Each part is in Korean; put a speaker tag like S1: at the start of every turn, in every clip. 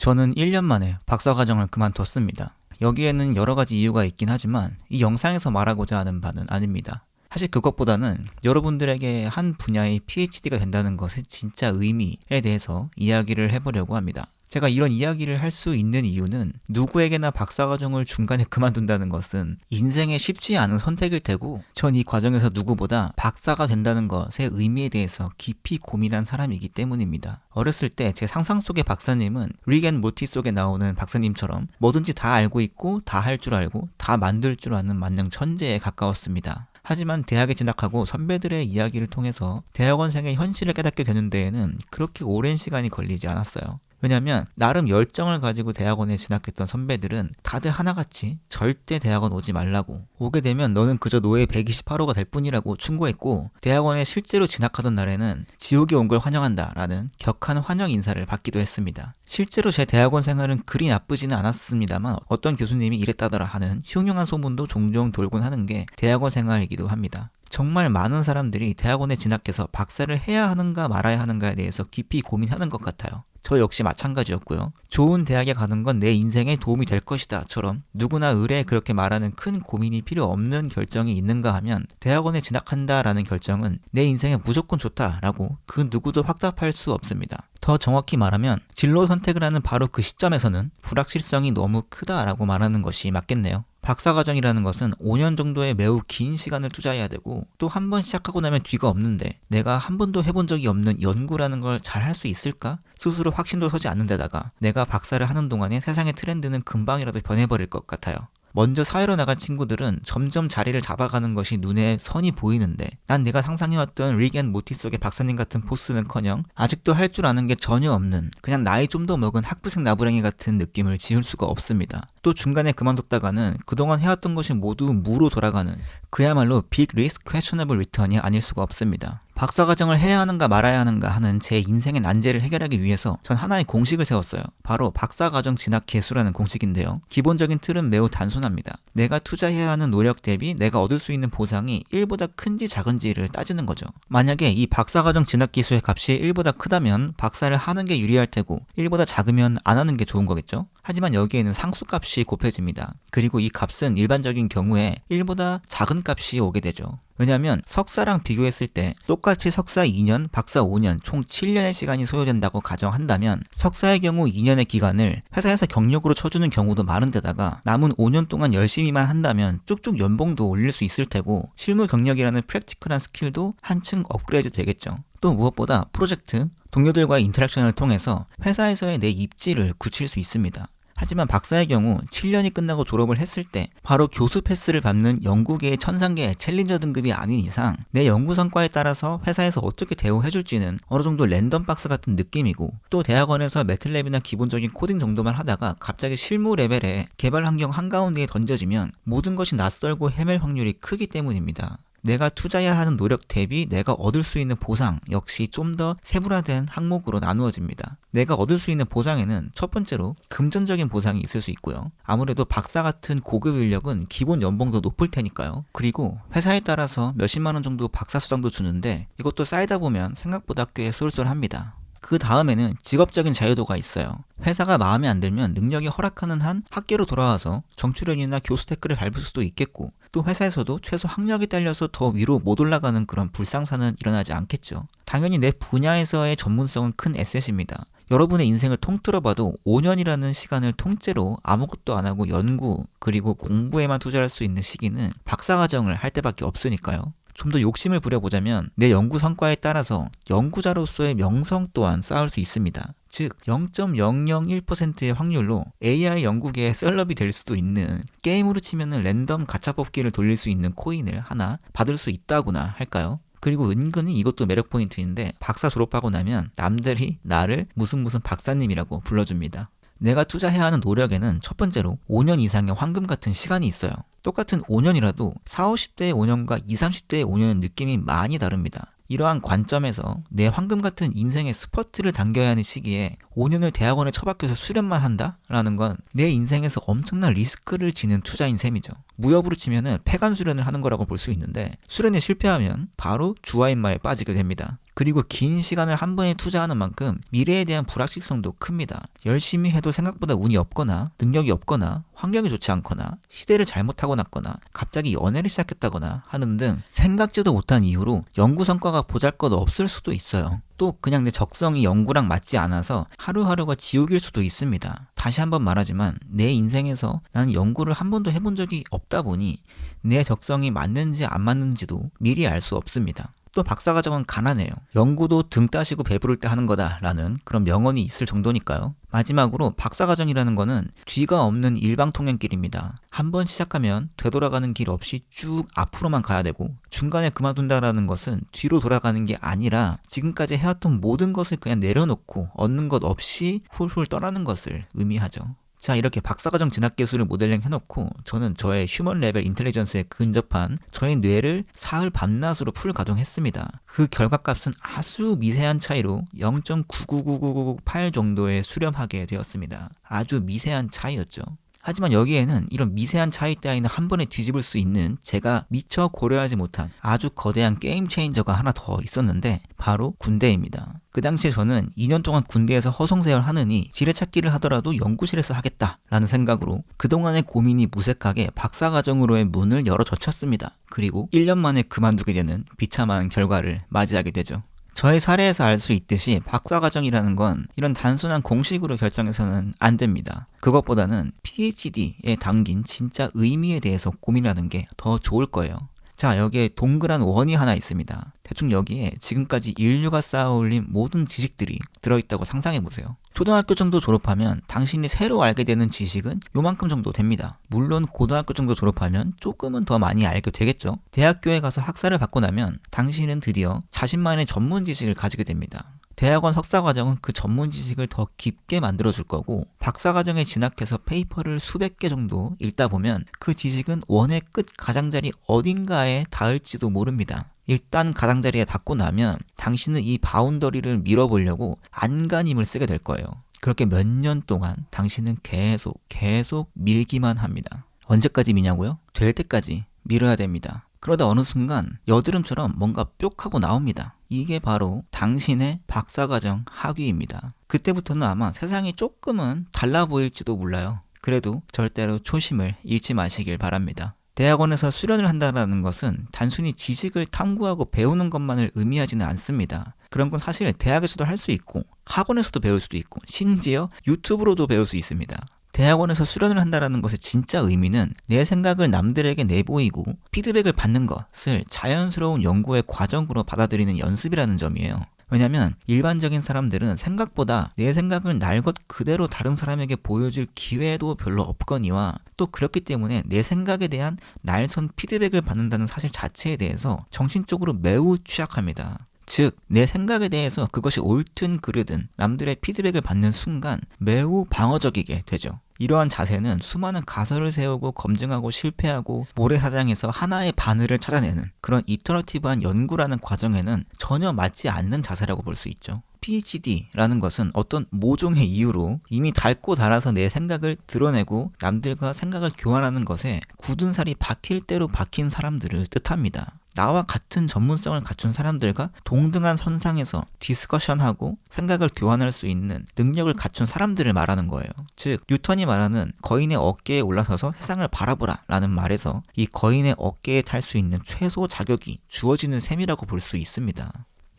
S1: 저는 1년 만에 박사과정을 그만뒀습니다. 여기에는 여러 가지 이유가 있긴 하지만 이 영상에서 말하고자 하는 바는 아닙니다. 사실 그것보다는 여러분들에게 한 분야의 PhD가 된다는 것의 진짜 의미에 대해서 이야기를 해보려고 합니다. 제가 이런 이야기를 할 수 있는 이유는 누구에게나 박사과정을 중간에 그만둔다는 것은 인생에 쉽지 않은 선택일 테고, 전 이 과정에서 누구보다 박사가 된다는 것의 의미에 대해서 깊이 고민한 사람이기 때문입니다. 어렸을 때 제 상상 속의 박사님은 릭 앤 모티 속에 나오는 박사님처럼 뭐든지 다 알고 있고 다 할 줄 알고 다 만들 줄 아는 만능 천재에 가까웠습니다. 하지만 대학에 진학하고 선배들의 이야기를 통해서 대학원생의 현실을 깨닫게 되는 데에는 그렇게 오랜 시간이 걸리지 않았어요. 왜냐면 나름 열정을 가지고 대학원에 진학했던 선배들은 다들 하나같이 절대 대학원 오지 말라고, 오게 되면 너는 그저 노예 128호가 될 뿐이라고 충고했고, 대학원에 실제로 진학하던 날에는 지옥에 온 걸 환영한다 라는 격한 환영 인사를 받기도 했습니다. 실제로 제 대학원 생활은 그리 나쁘지는 않았습니다만 어떤 교수님이 이랬다더라 하는 흉흉한 소문도 종종 돌곤 하는 게 대학원 생활이기도 합니다. 정말 많은 사람들이 대학원에 진학해서 박사를 해야 하는가 말아야 하는가에 대해서 깊이 고민하는 것 같아요. 저 역시 마찬가지였고요. 좋은 대학에 가는 건 내 인생에 도움이 될 것이다 처럼 누구나 의뢰 그렇게 말하는 큰 고민이 필요 없는 결정이 있는가 하면, 대학원에 진학한다라는 결정은 내 인생에 무조건 좋다라고 그 누구도 확답할 수 없습니다. 더 정확히 말하면 진로 선택을 하는 바로 그 시점에서는 불확실성이 너무 크다라고 말하는 것이 맞겠네요. 박사과정이라는 것은 5년 정도의 매우 긴 시간을 투자해야 되고, 또 한 번 시작하고 나면 뒤가 없는데 내가 한 번도 해본 적이 없는 연구라는 걸 잘 할 수 있을까? 스스로 확신도 서지 않는 데다가 내가 박사를 하는 동안에 세상의 트렌드는 금방이라도 변해버릴 것 같아요. 먼저 사회로 나간 친구들은 점점 자리를 잡아가는 것이 눈에 선이 보이는데, 난 내가 상상해왔던 릭 앤 모티 속의 박사님 같은 포스는커녕 아직도 할 줄 아는 게 전혀 없는, 그냥 나이 좀 더 먹은 학부생 나부랭이 같은 느낌을 지울 수가 없습니다. 또 중간에 그만뒀다가는 그동안 해왔던 것이 모두 무로 돌아가는, 그야말로 빅 리스크 퀘셔너블 리턴이 아닐 수가 없습니다. 박사과정을 해야 하는가 말아야 하는가 하는 제 인생의 난제를 해결하기 위해서 전 하나의 공식을 세웠어요. 바로 박사과정 진학 계수라는 공식인데요. 기본적인 틀은 매우 단순합니다. 내가 투자해야 하는 노력 대비 내가 얻을 수 있는 보상이 1보다 큰지 작은지를 따지는 거죠. 만약에 이 박사과정 진학 기수의 값이 1보다 크다면 박사를 하는 게 유리할 테고, 1보다 작으면 안 하는 게 좋은 거겠죠. 하지만 여기에는 상수값이 곱해집니다. 그리고 이 값은 일반적인 경우에 1보다 작은 값이 오게 되죠. 왜냐하면 석사랑 비교했을 때 똑같이 석사 2년, 박사 5년, 총 7년의 시간이 소요된다고 가정한다면, 석사의 경우 2년의 기간을 회사에서 경력으로 쳐주는 경우도 많은 데다가 남은 5년 동안 열심히만 한다면 쭉쭉 연봉도 올릴 수 있을 테고, 실무 경력이라는 프랙티컬한 스킬도 한층 업그레이드 되겠죠. 또 무엇보다 프로젝트, 동료들과의 인터랙션을 통해서 회사에서의 내 입지를 굳힐 수 있습니다. 하지만 박사의 경우 7년이 끝나고 졸업을 했을 때 바로 교수 패스를 받는 연구계의 천상계의 챌린저 등급이 아닌 이상, 내 연구 성과에 따라서 회사에서 어떻게 대우해줄지는 어느 정도 랜덤 박스 같은 느낌이고, 또 대학원에서 매틀랩이나 기본적인 코딩 정도만 하다가 갑자기 실무 레벨의 개발 환경 한가운데에 던져지면 모든 것이 낯설고 헤맬 확률이 크기 때문입니다. 내가 투자해야 하는 노력 대비 내가 얻을 수 있는 보상 역시 좀 더 세분화된 항목으로 나누어집니다. 내가 얻을 수 있는 보상에는 첫 번째로 금전적인 보상이 있을 수 있고요. 아무래도 박사 같은 고급 인력은 기본 연봉도 높을 테니까요. 그리고 회사에 따라서 몇십만 원 정도 박사 수당도 주는데, 이것도 쌓이다 보면 생각보다 꽤 쏠쏠합니다. 그 다음에는 직업적인 자유도가 있어요. 회사가 마음에 안 들면 능력이 허락하는 한 학계로 돌아와서 정출연이나 교수 태클을 밟을 수도 있겠고, 또 회사에서도 최소 학력이 딸려서 더 위로 못 올라가는 그런 불상사는 일어나지 않겠죠. 당연히 내 분야에서의 전문성은 큰 에셋입니다. 여러분의 인생을 통틀어 봐도 5년이라는 시간을 통째로 아무것도 안 하고 연구 그리고 공부에만 투자할 수 있는 시기는 박사과정을 할 때밖에 없으니까요. 좀 더 욕심을 부려보자면 내 연구 성과에 따라서 연구자로서의 명성 또한 쌓을 수 있습니다. 즉 0.001%의 확률로 AI 연구계의 셀럽이 될 수도 있는, 게임으로 치면은 랜덤 가챠 뽑기를 돌릴 수 있는 코인을 하나 받을 수 있다고나 할까요? 그리고 은근히 이것도 매력 포인트인데, 박사 졸업하고 나면 남들이 나를 무슨 박사님이라고 불러줍니다. 내가 투자해야 하는 노력에는 첫 번째로 5년 이상의 황금 같은 시간이 있어요. 똑같은 5년이라도 40, 50대의 5년과 20, 30대의 5년은 느낌이 많이 다릅니다. 이러한 관점에서 내 황금 같은 인생의 스퍼트를 당겨야 하는 시기에 5년을 대학원에 처박혀서 수련만 한다? 라는 건 내 인생에서 엄청난 리스크를 지는 투자인 셈이죠. 무협으로 치면은 폐간 수련을 하는 거라고 볼 수 있는데, 수련에 실패하면 바로 주화인마에 빠지게 됩니다. 그리고 긴 시간을 한 번에 투자하는 만큼 미래에 대한 불확실성도 큽니다. 열심히 해도 생각보다 운이 없거나 능력이 없거나 환경이 좋지 않거나 시대를 잘못 타고났거나 갑자기 연애를 시작했다거나 하는 등 생각지도 못한 이유로 연구 성과가 보잘것 없을 수도 있어요. 또 그냥 내 적성이 연구랑 맞지 않아서 하루하루가 지옥일 수도 있습니다. 다시 한번 말하지만 내 인생에서 나는 연구를 한 번도 해본 적이 없다 보니 내 적성이 맞는지 안 맞는지도 미리 알 수 없습니다. 또 박사과정은 가난해요. 연구도 등 따시고 배부를 때 하는 거다라는 그런 명언이 있을 정도니까요. 마지막으로 박사과정이라는 거는 뒤가 없는 일방통행길입니다. 한번 시작하면 되돌아가는 길 없이 쭉 앞으로만 가야 되고 중간에 그만둔다라는 것은 뒤로 돌아가는 게 아니라 지금까지 해왔던 모든 것을 그냥 내려놓고 얻는 것 없이 훌훌 떠나는 것을 의미하죠. 자, 이렇게 박사과정 진학기술을 모델링 해놓고 저는 저의 휴먼 레벨 인텔리전스에 근접한 저의 뇌를 사흘 밤낮으로 풀 가동했습니다. 그 결과값은 아주 미세한 차이로 0.999998 정도에 수렴하게 되었습니다. 아주 미세한 차이였죠. 하지만 여기에는 이런 미세한 차이 따위는 한 번에 뒤집을 수 있는 제가 미처 고려하지 못한 아주 거대한 게임 체인저가 하나 더 있었는데 바로 군대입니다. 그 당시에 저는 2년 동안 군대에서 허송세월 하느니 지뢰찾기를 하더라도 연구실에서 하겠다라는 생각으로 그동안의 고민이 무색하게 박사과정으로의 문을 열어 젖혔습니다. 그리고 1년 만에 그만두게 되는 비참한 결과를 맞이하게 되죠. 저의 사례에서 알 수 있듯이 박사과정이라는 건 이런 단순한 공식으로 결정해서는 안 됩니다. 그것보다는 PhD에 담긴 진짜 의미에 대해서 고민하는 게 더 좋을 거예요. 자, 여기에 동그란 원이 하나 있습니다. 대충 여기에 지금까지 인류가 쌓아올린 모든 지식들이 들어있다고 상상해보세요. 초등학교 정도 졸업하면 당신이 새로 알게 되는 지식은 요만큼 정도 됩니다. 물론 고등학교 정도 졸업하면 조금은 더 많이 알게 되겠죠. 대학교에 가서 학사를 받고 나면 당신은 드디어 자신만의 전문 지식을 가지게 됩니다. 대학원 석사과정은 그 전문 지식을 더 깊게 만들어줄 거고 박사과정에 진학해서 페이퍼를 수백 개 정도 읽다 보면 그 지식은 원의 끝 가장자리 어딘가에 닿을지도 모릅니다. 일단 가장자리에 닿고 나면 당신은 이 바운더리를 밀어보려고 안간힘을 쓰게 될 거예요. 그렇게 몇 년 동안 당신은 계속 밀기만 합니다. 언제까지 미냐고요? 될 때까지 밀어야 됩니다. 그러다 어느 순간 여드름처럼 뭔가 뿅 하고 나옵니다. 이게 바로 당신의 박사과정 학위입니다. 그때부터는 아마 세상이 조금은 달라 보일지도 몰라요. 그래도 절대로 초심을 잃지 마시길 바랍니다. 대학원에서 수련을 한다는 것은 단순히 지식을 탐구하고 배우는 것만을 의미하지는 않습니다. 그런 건 사실 대학에서도 할 수 있고 학원에서도 배울 수도 있고 심지어 유튜브로도 배울 수 있습니다. 대학원에서 수련을 한다는 것의 진짜 의미는 내 생각을 남들에게 내보이고 피드백을 받는 것을 자연스러운 연구의 과정으로 받아들이는 연습이라는 점이에요. 왜냐면 일반적인 사람들은 생각보다 내 생각을 날 것 그대로 다른 사람에게 보여줄 기회도 별로 없거니와 또 그렇기 때문에 내 생각에 대한 날선 피드백을 받는다는 사실 자체에 대해서 정신적으로 매우 취약합니다. 즉, 내 생각에 대해서 그것이 옳든 그르든 남들의 피드백을 받는 순간 매우 방어적이게 되죠. 이러한 자세는 수많은 가설을 세우고 검증하고 실패하고 모래사장에서 하나의 바늘을 찾아내는 그런 이터러티브한 연구라는 과정에는 전혀 맞지 않는 자세라고 볼 수 있죠. PhD라는 것은 어떤 모종의 이유로 이미 닳고 닳아서 내 생각을 드러내고 남들과 생각을 교환하는 것에 굳은 살이 박힐 대로 박힌 사람들을 뜻합니다. 나와 같은 전문성을 갖춘 사람들과 동등한 선상에서 디스커션하고 생각을 교환할 수 있는 능력을 갖춘 사람들을 말하는 거예요. 즉, 뉴턴이 말하는 거인의 어깨에 올라서서 세상을 바라보라 라는 말에서 이 거인의 어깨에 탈 수 있는 최소 자격이 주어지는 셈이라고 볼 수 있습니다.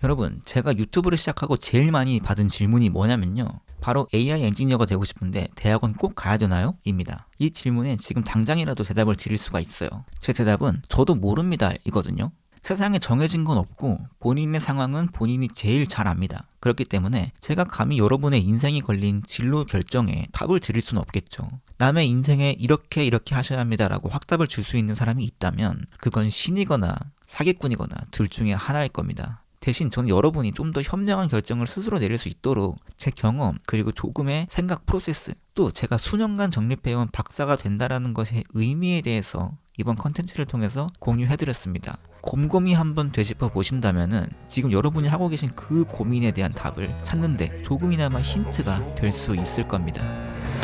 S1: 여러분, 제가 유튜브를 시작하고 제일 많이 받은 질문이 뭐냐면요. 바로 AI 엔지니어가 되고 싶은데 대학원 꼭 가야 되나요? 입니다. 이 질문에 지금 당장이라도 대답을 드릴 수가 있어요. 제 대답은 저도 모릅니다 이거든요. 세상에 정해진 건 없고 본인의 상황은 본인이 제일 잘 압니다. 그렇기 때문에 제가 감히 여러분의 인생이 걸린 진로 결정에 답을 드릴 수는 없겠죠. 남의 인생에 이렇게 하셔야 합니다라고 확답을 줄 수 있는 사람이 있다면 그건 신이거나 사기꾼이거나 둘 중에 하나일 겁니다. 대신 저는 여러분이 좀 더 현명한 결정을 스스로 내릴 수 있도록 제 경험 그리고 조금의 생각 프로세스 또 제가 수년간 정립해온 박사가 된다라는 것의 의미에 대해서 이번 컨텐츠를 통해서 공유해드렸습니다. 곰곰이 한번 되짚어 보신다면은 지금 여러분이 하고 계신 그 고민에 대한 답을 찾는데 조금이나마 힌트가 될 수 있을 겁니다.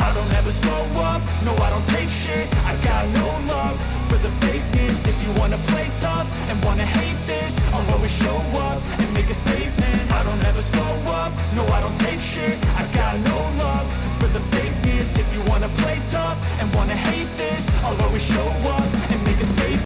S2: I don't ever slow up, no I don't take shit. I got no love for the fakeness. If you wanna play tough and wanna hate this, I'll always show up and make a statement. I don't ever slow up, no I don't take shit. I got no love for the fakeness. If you wanna play tough and wanna hate this, I'll always show up